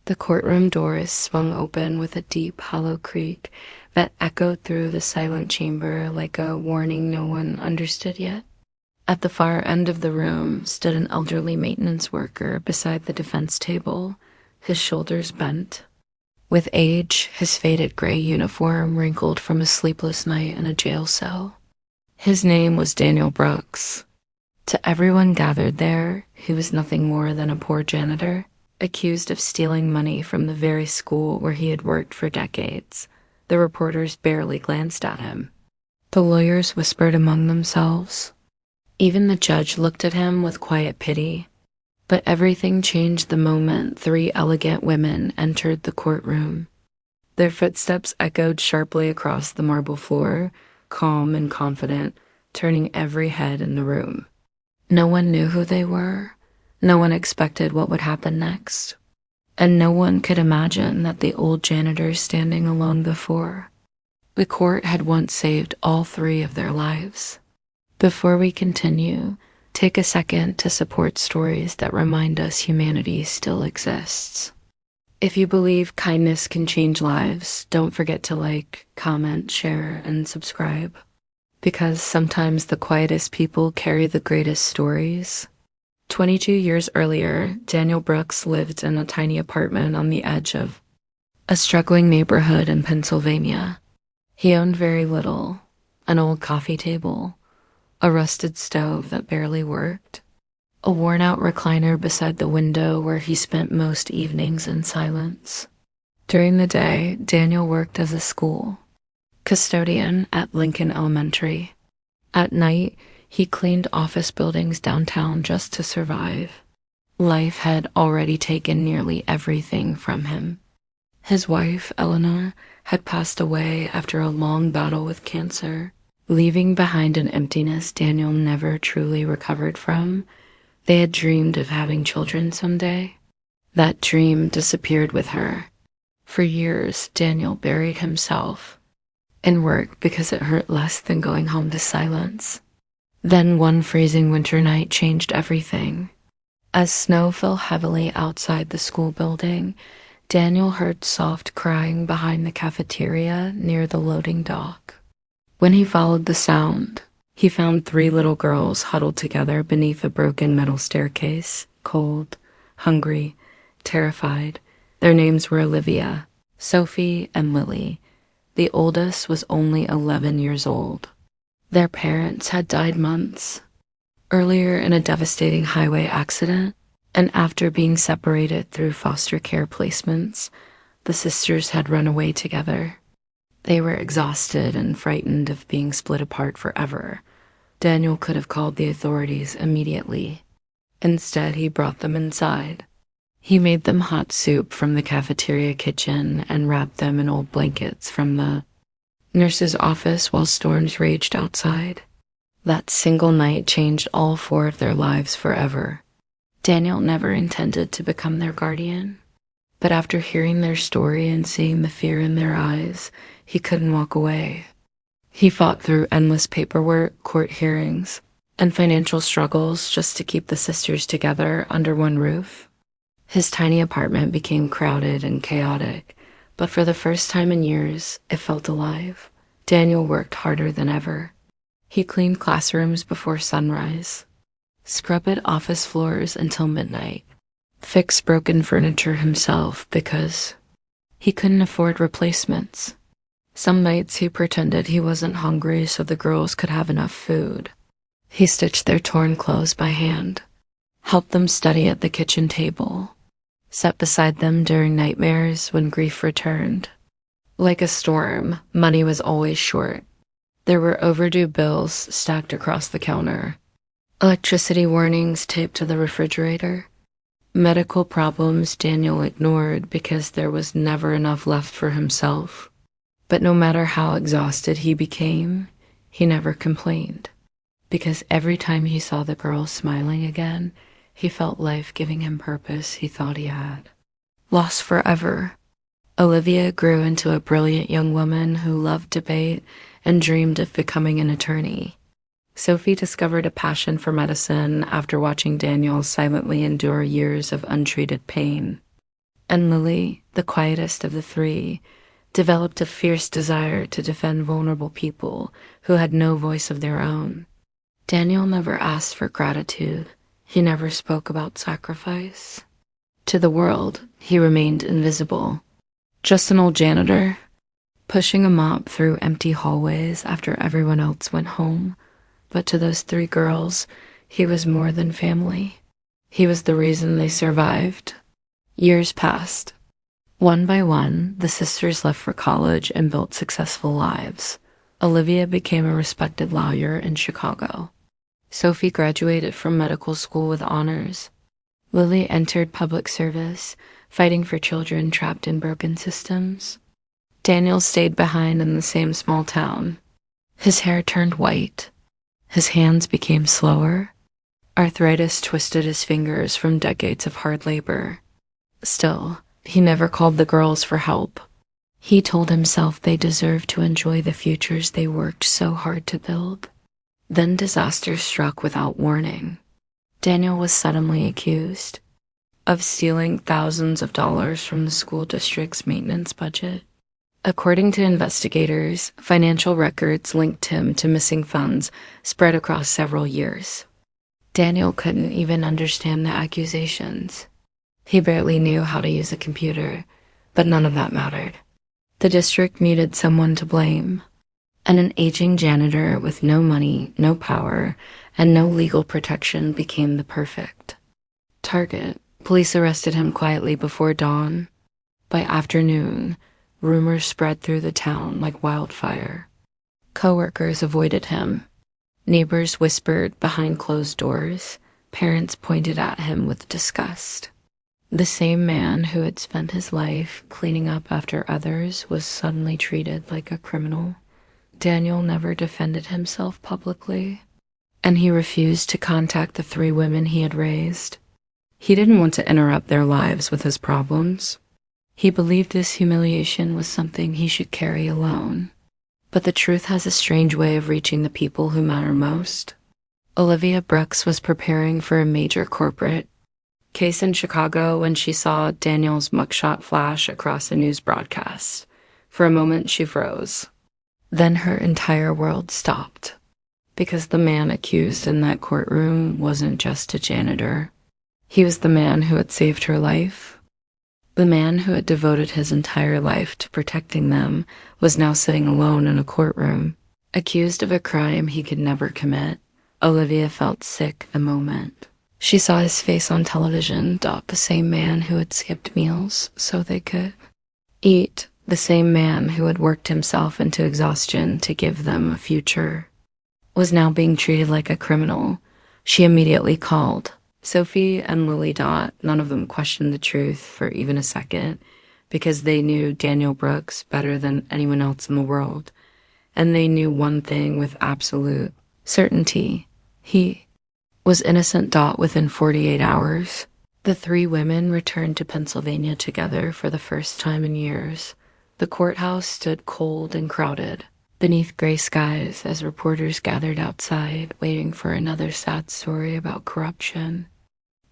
The courtroom doors swung open with a deep, hollow creak that echoed through the silent chamber like a warning no one understood yet. At the far end of the room stood an elderly maintenance worker beside the defense table, his shoulders bent. With age, his faded gray uniform wrinkled from a sleepless night in a jail cell. His name was Daniel Brooks. To everyone gathered there, he was nothing more than a poor janitor, accused of stealing money from the very school where he had worked for decades. The reporters barely glanced at him. The lawyers whispered among themselves. Even the judge looked at him with quiet pity. But everything changed the moment 3 elegant women entered the courtroom. Their footsteps echoed sharply across the marble floor, calm and confident, turning every head in the room. No one knew who they were. No one expected what would happen next. And no one could imagine that the old janitor standing alone before. The court had once saved all 3 of their lives. Before we continue, take a second to support stories that remind us humanity still exists. If you believe kindness can change lives, don't forget to like, comment, share, and subscribe. Because sometimes the quietest people carry the greatest stories. 22 years earlier, Daniel Brooks lived in a tiny apartment on the edge of a struggling neighborhood in Pennsylvania. He owned very little: an old coffee table, a rusted stove that barely worked, a worn-out recliner beside the window where he spent most evenings in silence. During the day, Daniel worked as a school custodian at Lincoln Elementary. At night, he cleaned office buildings downtown just to survive. Life had already taken nearly everything from him. His wife, Eleanor, had passed away after a long battle with cancer, leaving behind an emptiness Daniel never truly recovered from. They had dreamed of having children someday. That dream disappeared with her. For years, Daniel buried himself in work because it hurt less than going home to silence. Then one freezing winter night changed everything. As snow fell heavily outside the school building, Daniel heard soft crying behind the cafeteria near the loading dock. When he followed the sound, he found 3 little girls huddled together beneath a broken metal staircase, cold, hungry, terrified. Their names were Olivia, Sophie, and Lily. The oldest was only 11 years old. Their parents had died months earlier in a devastating highway accident, and after being separated through foster care placements, the sisters had run away together. They were exhausted and frightened of being split apart forever. Daniel could have called the authorities immediately. Instead, he brought them inside. He made them hot soup from the cafeteria kitchen and wrapped them in old blankets from the nurse's office while storms raged outside. That single night changed all 4 of their lives forever. Daniel never intended to become their guardian, but after hearing their story and seeing the fear in their eyes, he couldn't walk away. He fought through endless paperwork, court hearings, and financial struggles just to keep the sisters together under one roof. His tiny apartment became crowded and chaotic, but for the first time in years, it felt alive. Daniel worked harder than ever. He cleaned classrooms before sunrise, scrubbed office floors until midnight, fixed broken furniture himself because he couldn't afford replacements. Some nights he pretended he wasn't hungry so the girls could have enough food. He stitched their torn clothes by hand, helped them study at the kitchen table, sat beside them during nightmares when grief returned. Like a storm, money was always short. There were overdue bills stacked across the counter, electricity warnings taped to the refrigerator, medical problems Daniel ignored because there was never enough left for himself. But no matter how exhausted he became, he never complained, because every time he saw the girls smiling again, he felt life giving him purpose he thought he had. Lost forever, Olivia grew into a brilliant young woman who loved debate and dreamed of becoming an attorney. Sophie discovered a passion for medicine after watching Daniel silently endure years of untreated pain. And Lily, the quietest of the three, developed a fierce desire to defend vulnerable people who had no voice of their own. Daniel never asked for gratitude. He never spoke about sacrifice. To the world, he remained invisible. Just an old janitor, pushing a mop through empty hallways after everyone else went home. But to those three girls, he was more than family. He was the reason they survived. Years passed. One by one, the sisters left for college and built successful lives. Olivia became a respected lawyer in Chicago. Sophie graduated from medical school with honors. Lily entered public service, fighting for children trapped in broken systems. Daniel stayed behind in the same small town. His hair turned white. His hands became slower. Arthritis twisted his fingers from decades of hard labor. Still, he never called the girls for help. He told himself they deserved to enjoy the futures they worked so hard to build. Then disaster struck without warning. Daniel was suddenly accused of stealing thousands of dollars from the school district's maintenance budget. According to investigators, financial records linked him to missing funds spread across several years. Daniel couldn't even understand the accusations. He barely knew how to use a computer, but none of that mattered. The district needed someone to blame, and an aging janitor with no money, no power, and no legal protection became the perfect target. Police arrested him quietly before dawn. By afternoon, rumors spread through the town like wildfire. Coworkers avoided him. Neighbors whispered behind closed doors. Parents pointed at him with disgust. The same man who had spent his life cleaning up after others was suddenly treated like a criminal. Daniel never defended himself publicly, and he refused to contact the three women he had raised. He didn't want to interrupt their lives with his problems. He believed this humiliation was something he should carry alone. But the truth has a strange way of reaching the people who matter most. Olivia Brooks was preparing for a major corporate case in Chicago when she saw Daniel's mugshot flash across a news broadcast. For a moment, she froze. Then her entire world stopped, because the man accused in that courtroom wasn't just a janitor. He was the man who had saved her life. The man who had devoted his entire life to protecting them was now sitting alone in a courtroom, accused of a crime he could never commit. Olivia felt sick a moment. She saw his face on television, the same man who had skipped meals so they could eat, the same man who had worked himself into exhaustion to give them a future, was now being treated like a criminal. She immediately called. Sophie and Lily Dot, none of them questioned the truth for even a second, because they knew Daniel Brooks better than anyone else in the world, and they knew one thing with absolute certainty. He was innocent. Within 48 hours, the three women returned to Pennsylvania together for the first time in years. The courthouse stood cold and crowded beneath gray skies as reporters gathered outside, waiting for another sad story about corruption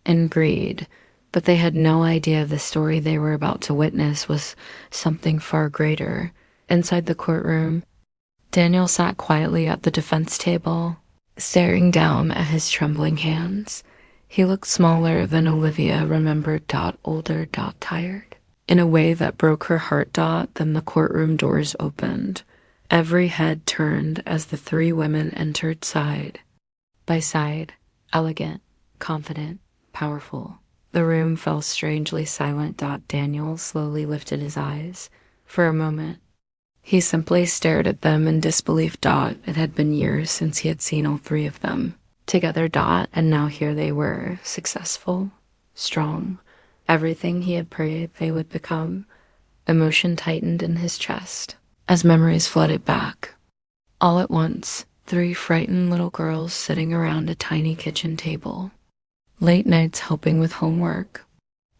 and greed. But they had no idea the story they were about to witness was something far greater. Inside the courtroom, Daniel sat quietly at the defense table, staring down at his trembling hands. He looked smaller than Olivia remembered. Older. Tired. In a way that broke her heart. Then the courtroom doors opened. Every head turned as the three women entered side by side, elegant, confident, powerful. The room fell strangely silent. Daniel slowly lifted his eyes. For a moment, he simply stared at them in disbelief. It had been years since he had seen all three of them together. And now here they were, successful, strong, everything he had prayed they would become. Emotion tightened in his chest as memories flooded back. All at once, three frightened little girls sitting around a tiny kitchen table. Late nights helping with homework.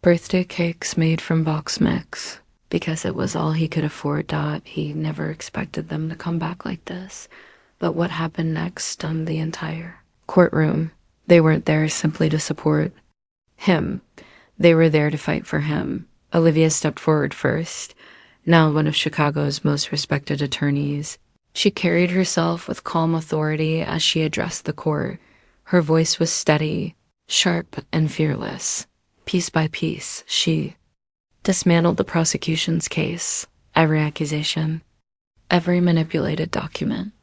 Birthday cakes made from box mix. Because it was all he could afford. He never expected them to come back like this. But what happened next stunned the entire courtroom. They weren't there simply to support him. They were there to fight for him. Olivia stepped forward first, now one of Chicago's most respected attorneys. She carried herself with calm authority as she addressed the court. Her voice was steady, sharp, and fearless. Piece by piece, she dismantled the prosecution's case, every accusation, every manipulated document,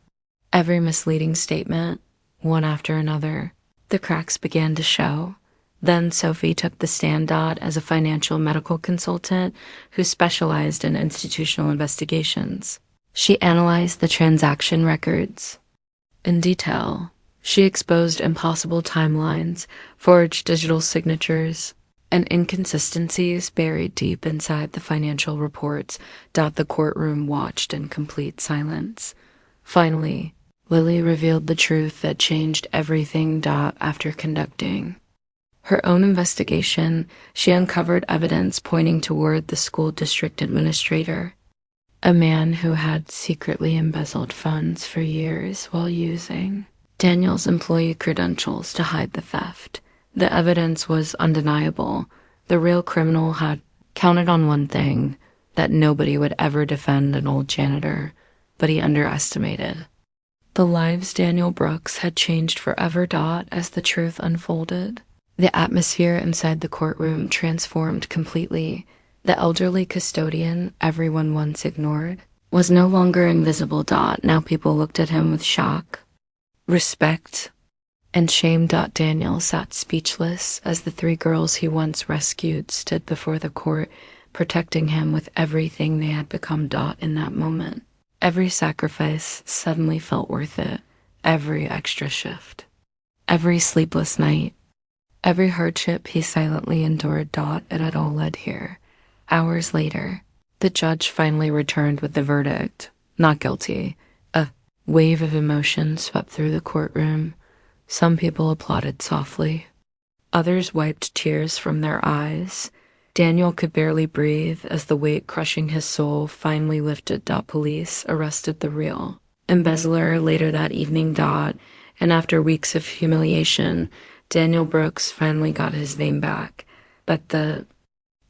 every misleading statement, one after another. The cracks began to show. Then Sophie took the stand as a financial medical consultant who specialized in institutional investigations. She analyzed the transaction records in detail. She exposed impossible timelines, forged digital signatures, and inconsistencies buried deep inside the financial reports. The courtroom watched in complete silence. Finally, Lily revealed the truth that changed everything. After conducting her own investigation, she uncovered evidence pointing toward the school district administrator, a man who had secretly embezzled funds for years while using Daniel's employee credentials to hide the theft. The evidence was undeniable. The real criminal had counted on one thing, that nobody would ever defend an old janitor, but he underestimated. The lives Daniel Brooks had changed forever. As the truth unfolded, the atmosphere inside the courtroom transformed completely. The elderly custodian everyone once ignored was no longer invisible. Now people looked at him with shock, respect, and shame. Daniel sat speechless as the three girls he once rescued stood before the court, protecting him with everything they had become. In that moment, every sacrifice suddenly felt worth it. Every extra shift, every sleepless night, every hardship he silently endured. It had all led here. Hours later, the judge finally returned with the verdict. Not guilty. A wave of emotion swept through the courtroom. Some people applauded softly. Others wiped tears from their eyes. Daniel could barely breathe as the weight crushing his soul finally lifted. Police arrested the real embezzler later that evening. And after weeks of humiliation, Daniel Brooks finally got his name back. But the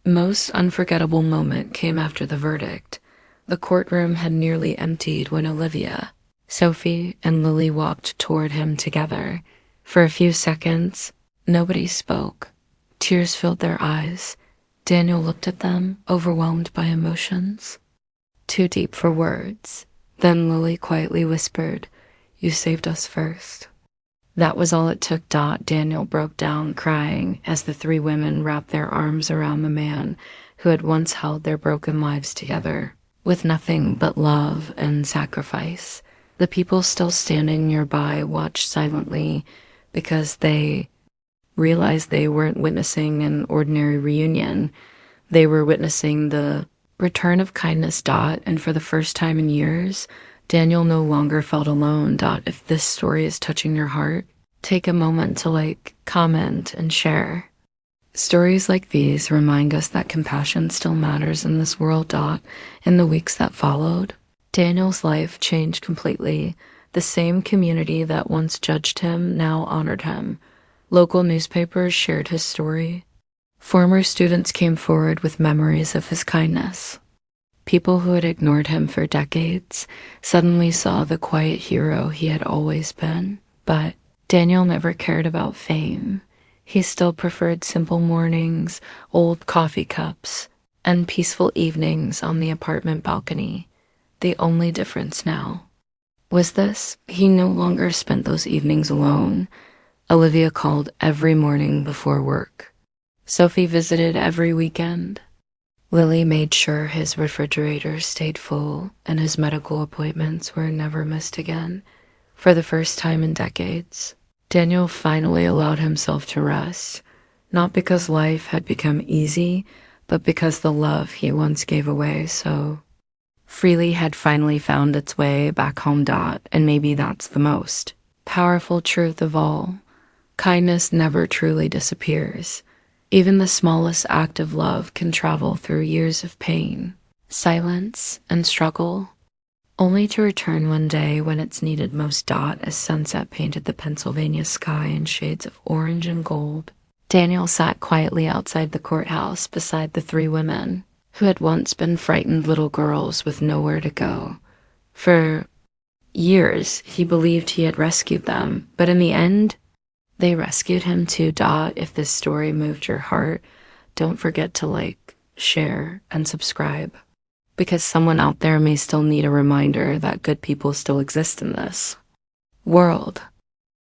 most unforgettable moment came after the verdict. The courtroom had nearly emptied when Olivia, Sophie, and Lily walked toward him together. For a few seconds, nobody spoke. Tears filled their eyes. Daniel looked at them, overwhelmed by emotions, too deep for words. Then Lily quietly whispered, "You saved us first." That was all it took. Daniel broke down, crying, as the three women wrapped their arms around the man who had once held their broken lives together with nothing but love and sacrifice. The people still standing nearby watched silently because they realized they weren't witnessing an ordinary reunion. They were witnessing the return of kindness. And for the first time in years, Daniel no longer felt alone. If this story is touching your heart, take a moment to like, comment, and share. Stories like these remind us that compassion still matters in this world. In the weeks that followed, Daniel's life changed completely. The same community that once judged him now honored him. Local newspapers shared his story. Former students came forward with memories of his kindness. People who had ignored him for decades suddenly saw the quiet hero he had always been. But Daniel never cared about fame. He still preferred simple mornings, old coffee cups, and peaceful evenings on the apartment balcony. The only difference now was this: he no longer spent those evenings alone. Olivia called every morning before work. Sophie visited every weekend. Lily made sure his refrigerator stayed full and his medical appointments were never missed again. For the first time in decades, Daniel finally allowed himself to rest, not because life had become easy, but because the love he once gave away so freely had finally found its way back home. And maybe that's the most powerful truth of all. Kindness never truly disappears. Even the smallest act of love can travel through years of pain, silence, and struggle, only to return one day when it's needed most. As sunset painted the Pennsylvania sky in shades of orange and gold, Daniel sat quietly outside the courthouse beside the three women who had once been frightened little girls with nowhere to go. For years, he believed he had rescued them, but in the end, they rescued him too. If this story moved your heart, don't forget to like, share, and subscribe, because someone out there may still need a reminder that good people still exist in this world.